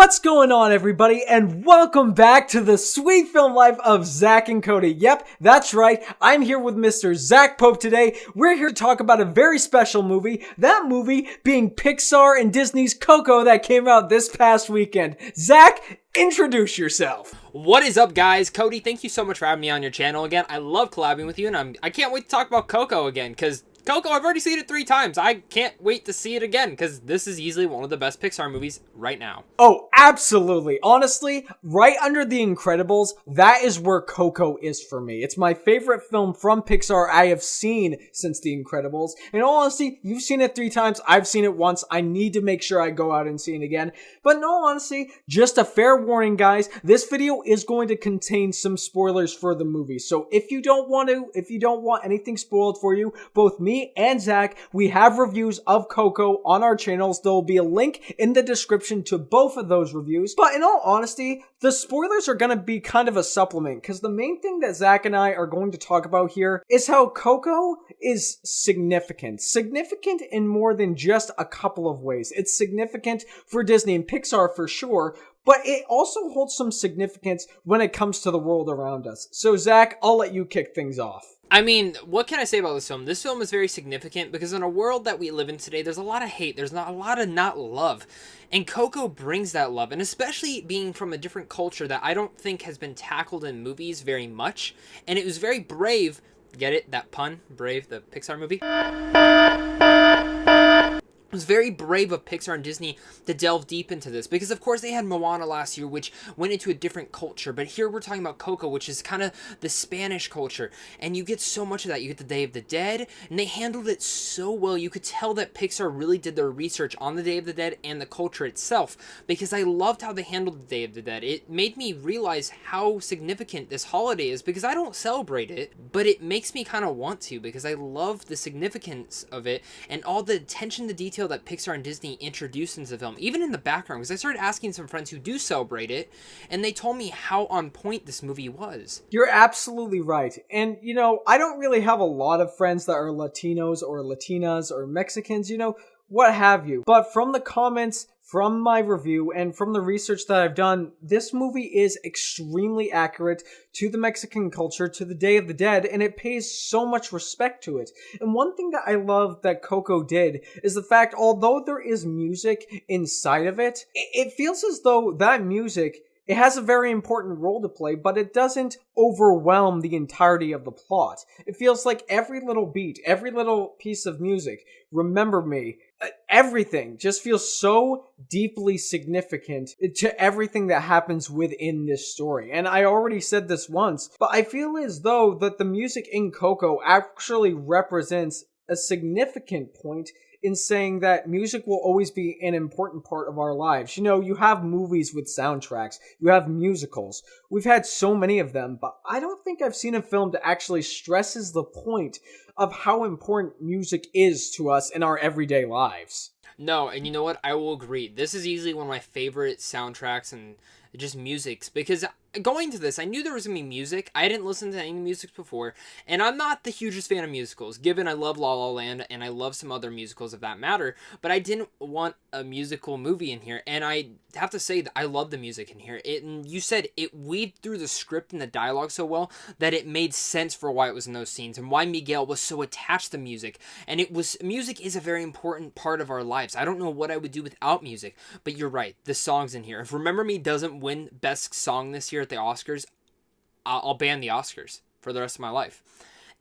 What's going on, everybody, and welcome back to the sweet film life of Zach and Cody. Yep, that's right, I'm here with Mr. Zach Pope today. We're here to talk about a very special movie, that movie being Pixar and Disney's Coco that came out this past weekend. Zach, introduce yourself. What is up, guys? Cody, thank you so much for having me on your channel again. I love collabing with you, and I can't wait to talk about Coco again, because Coco, I've already seen it 3 times. I can't wait to see it again, because this is easily one of the best Pixar movies right now. Oh, absolutely. Honestly, right under The Incredibles, that is where Coco is for me. It's my favorite film from Pixar I have seen since The Incredibles. In all honesty, you've seen it 3 times. I've seen it once. I need to make sure I go out and see it again. But in all honesty, just a fair warning, guys, this video is going to contain some spoilers for the movie. So if you don't want anything spoiled for you, both me and Zach, we have reviews of Coco on our channels. There will be a link in the description to both of those reviews. But in all honesty, the spoilers are going to be kind of a supplement, because the main thing that Zach and I are going to talk about here is how Coco is significant. Significant in more than just a couple of ways. It's significant for Disney and Pixar for sure, but it also holds some significance when it comes to the world around us. So Zach, I'll let you kick things off. I mean, what can I say about this film? This film is very significant because in a world that we live in today, there's a lot of hate. There's not a lot of not love. And Coco brings that love. And especially being from a different culture that I don't think has been tackled in movies very much. And it was very brave. Get it? That pun? Brave, the Pixar movie? It was very brave of Pixar and Disney to delve deep into this, because of course they had Moana last year, which went into a different culture, but here we're talking about Coco, which is kind of the Spanish culture, and you get so much of that. You get the Day of the Dead, and they handled it so well. You could tell that Pixar really did their research on the Day of the Dead and the culture itself, because I loved how they handled the Day of the Dead. It made me realize how significant this holiday is, because I don't celebrate it, but it makes me kind of want to, because I love the significance of it and all the attention to detail that Pixar and Disney introduced into the film, even in the background, because I started asking some friends who do celebrate it, and they told me how on point this movie was. You're absolutely right. And, you know, I don't really have a lot of friends that are Latinos or Latinas or Mexicans, you know, what have you. But from the comments, from my review, and from the research that I've done, this movie is extremely accurate to the Mexican culture, to the Day of the Dead, and it pays so much respect to it. And one thing that I love that Coco did is the fact, although there is music inside of it, it feels as though that music, it has a very important role to play, but it doesn't overwhelm the entirety of the plot. It feels like every little beat, every little piece of music, Remember Me, everything just feels so deeply significant to everything that happens within this story. And I already said this once, but I feel as though that the music in Coco actually represents a significant point in saying that music will always be an important part of our lives. You know, you have movies with soundtracks, you have musicals. We've had so many of them, but I don't think I've seen a film that actually stresses the point of how important music is to us in our everyday lives. No, and you know what? I will agree. This is easily one of my favorite soundtracks and just musics, because going to this, I knew there was going to be music. I hadn't listened to any music before, and I'm not the hugest fan of musicals, given I love La La Land, and I love some other musicals of that matter, but I didn't want a musical movie in here, and I have to say that I love the music in here. And you said it weaved through the script and the dialogue so well that it made sense for why it was in those scenes, and why Miguel was so attached to music. And music is a very important part of our lives. I don't know what I would do without music, but you're right, the songs in here. If Remember Me doesn't win Best Song this year at the Oscars, I'll ban the Oscars for the rest of my life.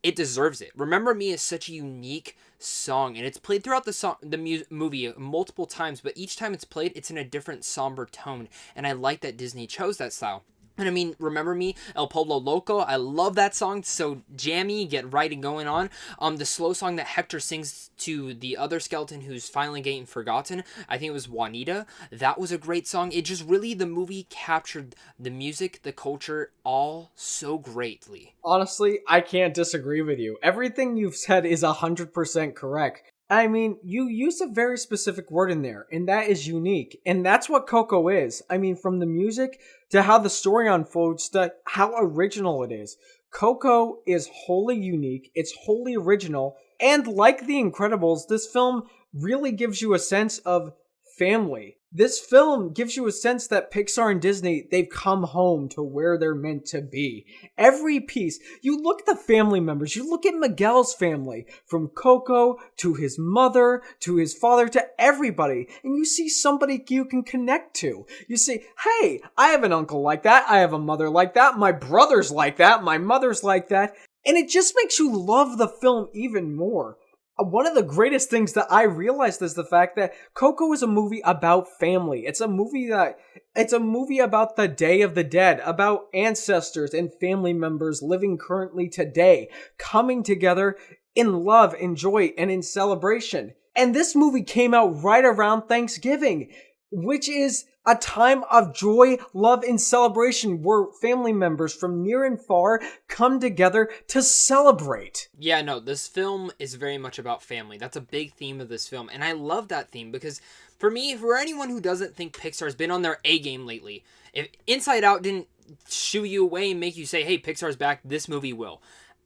It deserves it. Remember Me is such a unique song, and it's played throughout the movie multiple times, but each time it's played, it's in a different somber tone, and I like that Disney chose that style. And I mean, Remember Me, El Pueblo Loco, I love that song. It's so jammy, get right and going on. The slow song that Hector sings to the other skeleton who's finally getting forgotten, I think it was Juanita. That was a great song. It just really, the movie captured the music, the culture, all so greatly. Honestly, I can't disagree with you. Everything you've said is 100% correct. I mean, you used a very specific word in there, and that is unique. And that's what Coco is. I mean, from the music to how the story unfolds to how original it is. Coco is wholly unique, it's wholly original, and like The Incredibles, this film really gives you a sense of family. This film gives you a sense that Pixar and Disney, they've come home to where they're meant to be. Every piece, you look at the family members, you look at Miguel's family, from Coco to his mother to his father to everybody, and you see somebody you can connect to. You say, hey, I have an uncle like that, I have a mother like that, my brother's like that, my mother's like that, and it just makes you love the film even more. One of the greatest things that I realized is the fact that Coco is a movie about family. It's a movie about the Day of the Dead, about ancestors and family members living currently today, coming together in love, in joy, and in celebration. And this movie came out right around Thanksgiving, which is a time of joy, love, and celebration where family members from near and far come together to celebrate. Yeah, no, this film is very much about family. That's a big theme of this film, and I love that theme because for me, for anyone who doesn't think Pixar's been on their A game lately, if Inside Out didn't shoo you away and make you say, hey, Pixar's back, this movie will.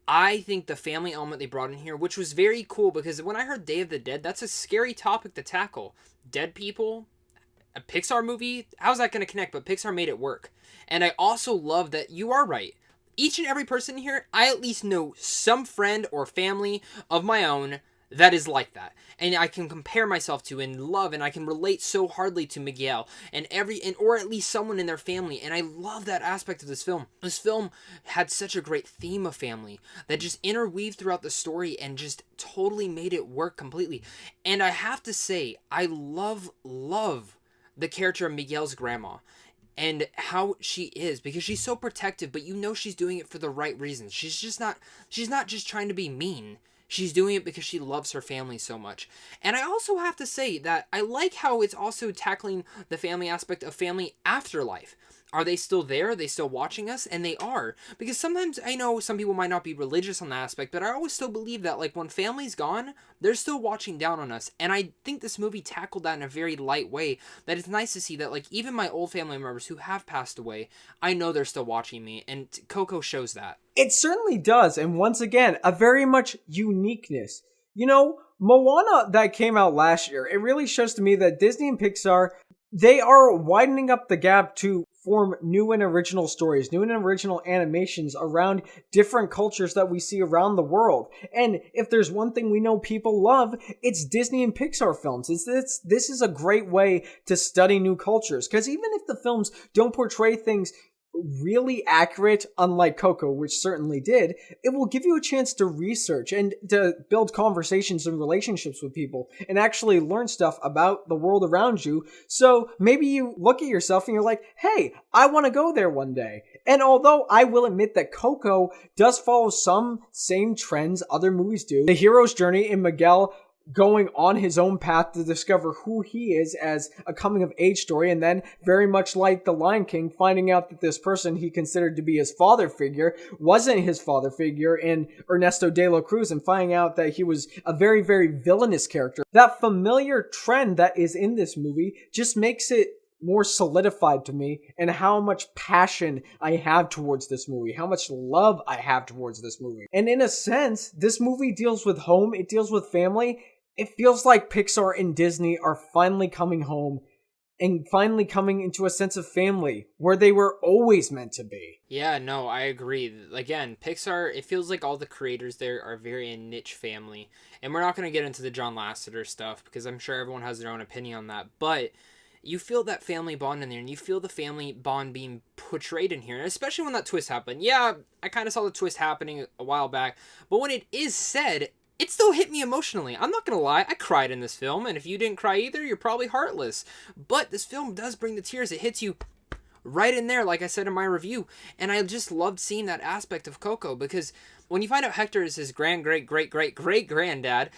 I think the family element they brought in here, which was very cool because when I heard Day of the Dead, that's a scary topic to tackle. Dead people, a Pixar movie, how's that going to connect? But Pixar made it work. And I also love that you are right. Each and every person here, I at least know some friend or family of my own that is like that. And I can compare myself to and love, and I can relate so hardly to Miguel or at least someone in their family. And I love that aspect of this film. This film had such a great theme of family that just interweaved throughout the story and just totally made it work completely. And I have to say, I love the character of Miguel's grandma and how she is, because she's so protective, but you know she's doing it for the right reasons. She's not just trying to be mean. She's doing it because she loves her family so much. And I also have to say that I like how it's also tackling the family aspect of family afterlife. Are they still there? Are they still watching us? And they are. Because sometimes, I know some people might not be religious on that aspect, but I always still believe that, like, when family's gone, they're still watching down on us. And I think this movie tackled that in a very light way, that it's nice to see that, like, even my old family members who have passed away, I know they're still watching me, and Coco shows that. It certainly does, and once again, a very much uniqueness. You know, Moana that came out last year, it really shows to me that Disney and Pixar, they are widening up the gap to form new and original stories, new and original animations around different cultures that we see around the world. And if there's one thing we know people love, it's Disney and Pixar films. This is a great way to study new cultures, because even if the films don't portray things really accurate, unlike Coco, which certainly did, it will give you a chance to research and to build conversations and relationships with people and actually learn stuff about the world around you. So maybe you look at yourself and you're like, hey, I want to go there one day. And although I will admit that Coco does follow some same trends other movies do, the hero's journey in Miguel going on his own path to discover who he is as a coming-of-age story, and then, very much like The Lion King, finding out that this person he considered to be his father figure wasn't his father figure in Ernesto de la Cruz, and finding out that he was a very, very villainous character. That familiar trend that is in this movie just makes it more solidified to me, and how much passion I have towards this movie, how much love I have towards this movie. And in a sense, this movie deals with home, it deals with family. It feels like Pixar and Disney are finally coming home and finally coming into a sense of family where they were always meant to be. Yeah, no, I agree. Again, Pixar, it feels like all the creators there are very a niche family. And we're not going to get into the John Lasseter stuff because I'm sure everyone has their own opinion on that. But you feel that family bond in there, and you feel the family bond being portrayed in here, and especially when that twist happened. Yeah, I kind of saw the twist happening a while back, but when it is said, it still hit me emotionally. I'm not going to lie, I cried in this film, and if you didn't cry either, you're probably heartless. But this film does bring the tears. It hits you right in there, like I said in my review, and I just loved seeing that aspect of Coco, because when you find out Hector is his great-great-great-great-great-granddad,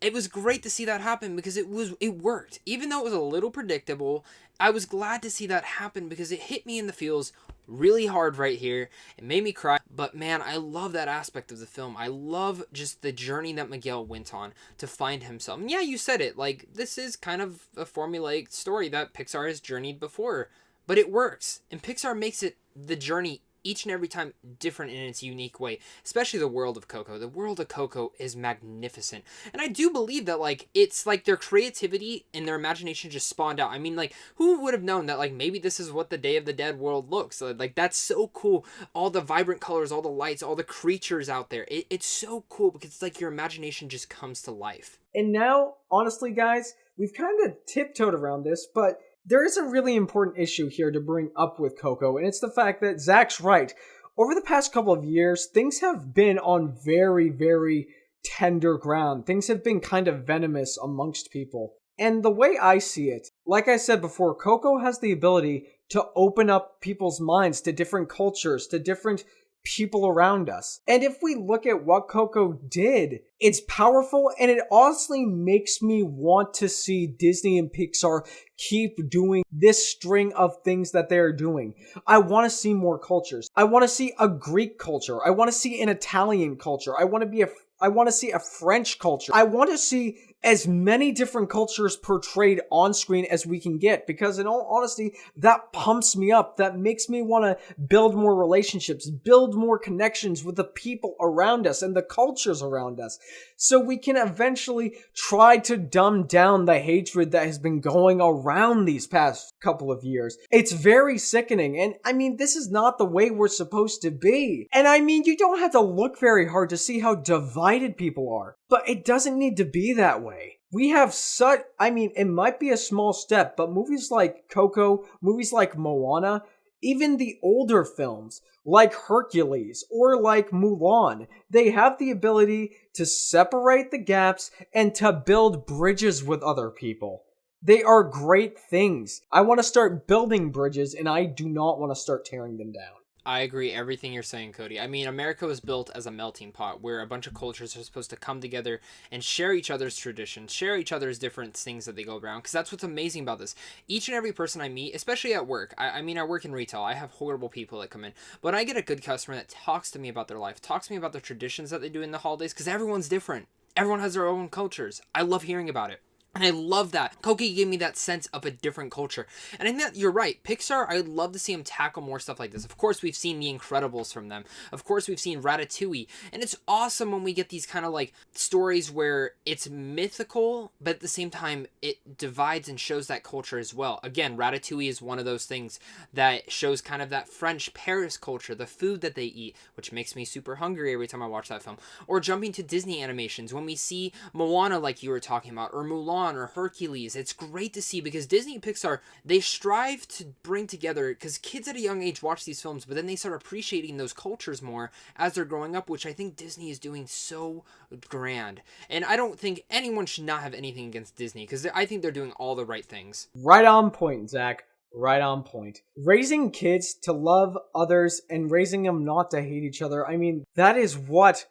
it was great to see that happen, because it worked. Even though it was a little predictable, I was glad to see that happen, because it hit me in the feels really hard right here. It made me cry, but man, I love that aspect of the film. I love just the journey that Miguel went on to find himself. And yeah, you said it, like, this is kind of a formulaic story that Pixar has journeyed before, but it works, and Pixar makes it the journey each and every time different in its unique way, especially the world of Coco. The world of Coco is magnificent. And I do believe that, like, it's like their creativity and their imagination just spawned out. I mean, like, who would have known that, like, maybe this is what the Day of the Dead world looks like? That's so cool. All the vibrant colors, all the lights, all the creatures out there. It's so cool because it's like your imagination just comes to life. And now, honestly, guys, we've kind of tiptoed around this, but there is a really important issue here to bring up with Coco, and it's the fact that Zach's right. Over the past couple of years, things have been on very, very tender ground. Things have been kind of venomous amongst people. And the way I see it, like I said before, Coco has the ability to open up people's minds to different cultures, to different people around us. And if we look at what Coco did, it's powerful, and it honestly makes me want to see Disney and Pixar keep doing this string of things that they're doing. I want to see more cultures. I want to see a Greek culture. I want to see an Italian culture. I want to see a French culture. I want to see as many different cultures portrayed on screen as we can get, because in all honesty, that pumps me up. That makes me want to build more relationships, build more connections with the people around us and the cultures around us, so we can eventually try to dumb down the hatred that has been going around these past couple of years. It's very sickening, and I mean, this is not the way we're supposed to be. And I mean, you don't have to look very hard to see how divided people are, but it doesn't need to be that way. We have it might be a small step, but movies like Coco, movies like Moana, even the older films like Hercules or like Mulan, they have the ability to separate the gaps and to build bridges with other people. They are great things. I want to start building bridges, and I do not want to start tearing them down. I agree everything you're saying, Cody. I mean, America was built as a melting pot where a bunch of cultures are supposed to come together and share each other's traditions, share each other's different things that they go around, because that's what's amazing about this. Each and every person I meet, especially at work, I mean, I work in retail. I have horrible people that come in, but I get a good customer that talks to me about their life, talks to me about the traditions that they do in the holidays, because everyone's different. Everyone has their own cultures. I love hearing about it. And I love that. Coco gave me that sense of a different culture. And I think that you're right. Pixar, I'd love to see them tackle more stuff like this. Of course, we've seen The Incredibles from them. Of course, we've seen Ratatouille. And it's awesome when we get these kind of like stories where it's mythical, but at the same time, it divides and shows that culture as well. Again, Ratatouille is one of those things that shows kind of that French Paris culture, the food that they eat, which makes me super hungry every time I watch that film. Or jumping to Disney animations, when we see Moana like you were talking about, or Mulan, or Hercules. It's great to see because Disney and Pixar, they strive to bring together, because kids at a young age watch these films, but then they start appreciating those cultures more as they're growing up, which I think Disney is doing so grand. And I don't think anyone should not have anything against Disney, because I think they're doing all the right things. Right on point, Zach. Right on point. Raising kids to love others and raising them not to hate each other. I mean, that's what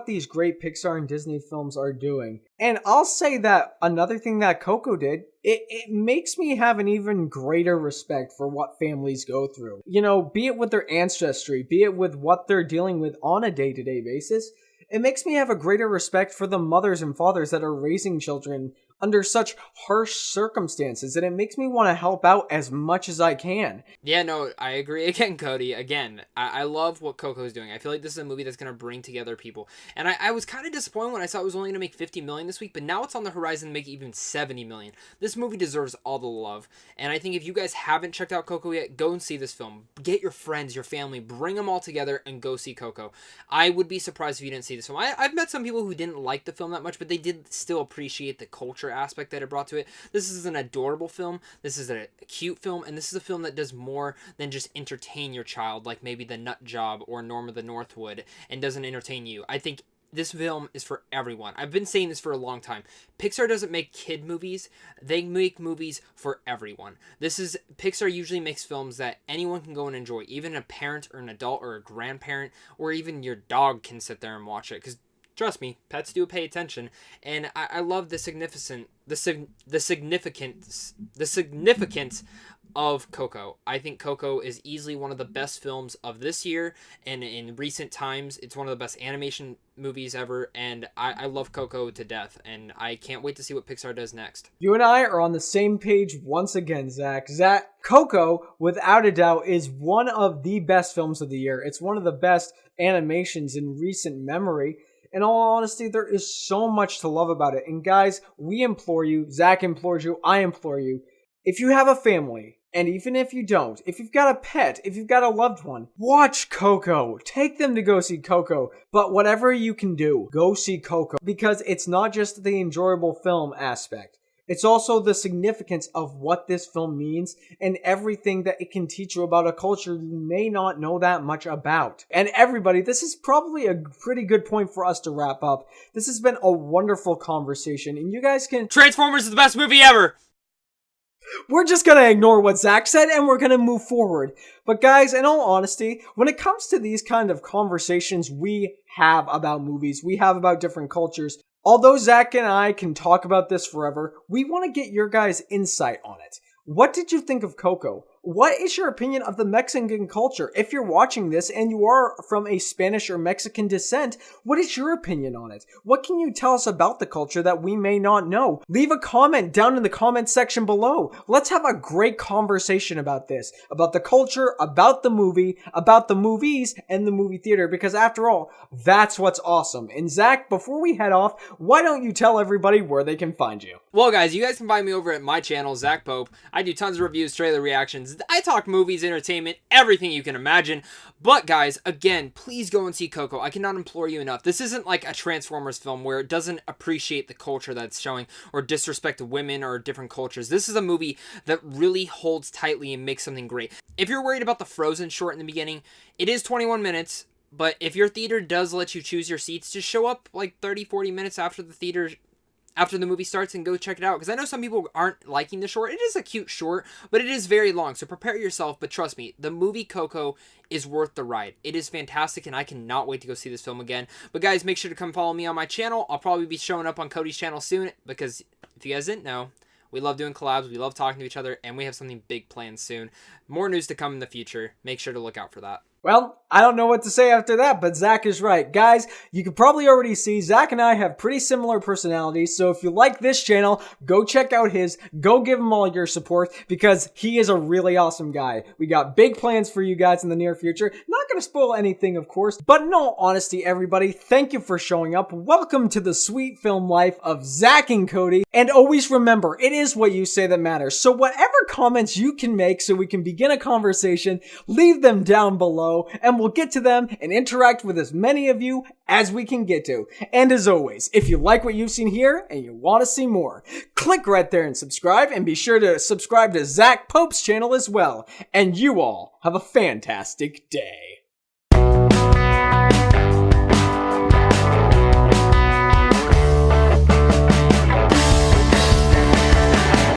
these great Pixar and Disney films are doing. And I'll say that another thing that Coco did, it makes me have an even greater respect for what families go through. You know, be it with their ancestry, be it with what they're dealing with on a day-to-day basis. It makes me have a greater respect for the mothers and fathers that are raising children under such harsh circumstances, and it makes me want to help out as much as I can. Yeah, no, I agree again, Cody. Again, I love what Coco's doing. I feel like this is a movie that's going to bring together people. And I was kind of disappointed when I saw it was only going to make 50 million this week, but now it's on the horizon to make even 70 million. This movie deserves all the love. And I think if you guys haven't checked out Coco yet, go and see this film. Get your friends, your family, bring them all together and go see Coco. I would be surprised if you didn't see this film. I've met some people who didn't like the film that much, but they did still appreciate the culture aspect that it brought to it. This is an adorable film. This is a cute film, and this is a film that does more than just entertain your child, like maybe The Nut Job or Norm of the North would, and doesn't entertain you. I think this film is for everyone. I've been saying this for a long time. Pixar doesn't make kid movies. They make movies for everyone. Pixar usually makes films that anyone can go and enjoy. Even a parent or an adult or a grandparent or even your dog can sit there and watch it, because trust me, pets do pay attention, and I love the significance of Coco. I think Coco is easily one of the best films of this year, and in recent times, it's one of the best animation movies ever, and I love Coco to death, and I can't wait to see what Pixar does next. You and I are on the same page once again, Zach. Coco, without a doubt, is one of the best films of the year. It's one of the best animations in recent memory. In all honesty, there is so much to love about it. And guys, we implore you, Zach implores you, I implore you, if you have a family, and even if you don't, if you've got a pet, if you've got a loved one, watch Coco. Take them to go see Coco. But whatever you can do, go see Coco. Because it's not just the enjoyable film aspect. It's also the significance of what this film means and everything that it can teach you about a culture you may not know that much about. And everybody, this is probably a pretty good point for us to wrap up. This has been a wonderful conversation, and you guys can... Transformers is the best movie ever! We're just gonna ignore what Zach said and we're gonna move forward. But guys, in all honesty, when it comes to these kind of conversations we have about movies, we have about different cultures, although Zach and I can talk about this forever, we want to get your guys' insight on it. What did you think of Coco? What is your opinion of the Mexican culture? If you're watching this and you are from a Spanish or Mexican descent, what is your opinion on it? What can you tell us about the culture that we may not know? Leave a comment down in the comment section below. Let's have a great conversation about this, about the culture, about the movie, about the movies, and the movie theater, because after all, that's what's awesome. And Zach, before we head off, why don't you tell everybody where they can find you? Well, guys, you guys can find me over at my channel, Zach Pope. I do tons of reviews, trailer reactions. I talk movies, entertainment, everything you can imagine. But guys, again, please go and see Coco. I cannot implore you enough. This isn't like a Transformers film where it doesn't appreciate the culture that's showing or disrespect women or different cultures. This is a movie that really holds tightly and makes something great. If you're worried about the Frozen short in the beginning, it is 21 minutes. But if your theater does let you choose your seats, just show up like 30-40 minutes after the movie starts and go check it out, because I know some people aren't liking the short. It is a cute short, but it is very long, so prepare yourself. But trust me, the movie Coco is worth the ride. It is fantastic, and I cannot wait to go see this film again. But guys, make sure to come follow me on my channel. I'll probably be showing up on Cody's channel soon, because if you guys didn't know, we love doing collabs, we love talking to each other, and we have something big planned soon. More news to come in the future. Make sure to look out for that. Well, I don't know what to say after that, but Zach is right. Guys, you can probably already see Zach and I have pretty similar personalities, so if you like this channel, go check out his, go give him all your support, because he is a really awesome guy. We got big plans for you guys in the near future. Not gonna spoil anything, of course, but in all honesty, everybody, thank you for showing up. Welcome to the sweet film life of Zach and Cody, and always remember, it is what you say that matters. So whatever comments you can make so we can begin a conversation, leave them down below, and we'll get to them and interact with as many of you as we can get to. And as always, if you like what you've seen here and you want to see more, click right there and subscribe, and be sure to subscribe to Zach Pope's channel as well. And you all have a fantastic day.